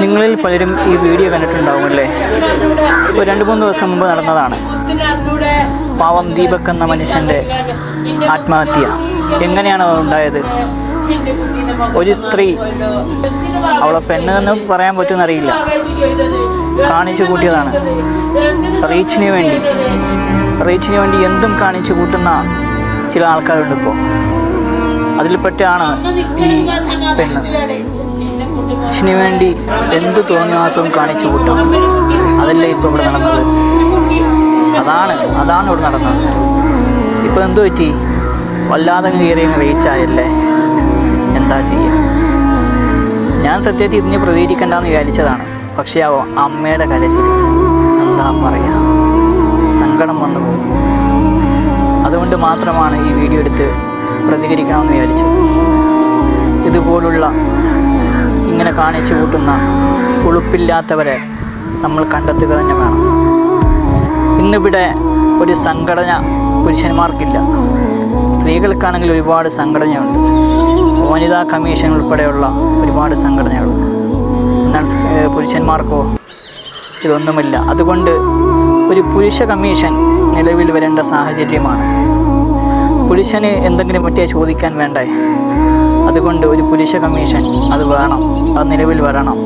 നിങ്ങളിൽ പലരും ഈ വീഡിയോ കണ്ടിട്ടുണ്ടാവുമല്ലേ? ഒരു 2-3 ദിവസം മുമ്പ് നടന്നതാണ്. പാവം ദീപക് എന്ന മനുഷ്യൻ്റെ ആത്മഹത്യ. എങ്ങനെയാണ് ഉണ്ടായത്? ഒരു സ്ത്രീ, അവളെ പെണ്ണെന്ന് പറയാൻ പറ്റുമെന്നറിയില്ല, കാണിച്ചു കൂട്ടിയതാണ്. റീച്ചിന് വേണ്ടി എന്തും കാണിച്ചു കൂട്ടുന്ന ചില ആൾക്കാരുണ്ട് ഇപ്പോൾ. അതിൽപ്പെട്ടാണ് ഈ പെണ്ണ്. റീച്ചിന് വേണ്ടി എന്ത് തോന്നിയാസവും കാണിച്ചു കൂട്ടും. അതല്ലേ ഇപ്പോൾ ഇവിടെ നടന്നത്. അതാണ് ഇവിടെ നടന്നത്. ഇപ്പോൾ എന്തു പറ്റി? വല്ലാതെ കയറി റീച്ചായല്ലേ. എന്താ ചെയ്യുക? ഞാൻ സത്യത്തിൽ ഇതിന് പ്രതികരിക്കണ്ടെന്ന് വിചാരിച്ചതാണ്. പക്ഷേ ആ അമ്മയുടെ കരച്ചിൽ എന്താ പറയുക, സങ്കടം വന്നു പോകും. അതുകൊണ്ട് മാത്രമാണ് ഈ വീഡിയോ എടുത്ത് പ്രതികരിക്കണമെന്ന് വിചാരിച്ചത്. ഇതുപോലുള്ള ഇങ്ങനെ കാണിച്ചു കൂട്ടുന്ന ഉളുപ്പില്ലാത്തവരെ നമ്മൾ കണ്ടെത്തുക തന്നെ വേണം. ഇന്നിവിടെ ഒരു സംഘടന പുരുഷന്മാർക്കില്ല, സ്ത്രീകൾക്കാണെങ്കിൽ ഒരുപാട് സംഘടനയുണ്ട്. വനിതാ കമ്മീഷൻ ഉൾപ്പെടെയുള്ള ഒരുപാട് സംഘടനകളുണ്ട്. എന്നാൽ പുരുഷന്മാർക്കോ ഇതൊന്നുമില്ല. അതുകൊണ്ട് ഒരു പുരുഷ കമ്മീഷൻ നിലവിൽ വരേണ്ട സാഹചര്യമാണ്. പുരുഷന് എന്തെങ്കിലും പറ്റിയാൽ ചോദിക്കാൻ വേണ്ടേ? അതുകൊണ്ട് ഒരു പുരുഷ കമ്മീഷൻ അത് വേണം, അത് നിലവിൽ വരണം.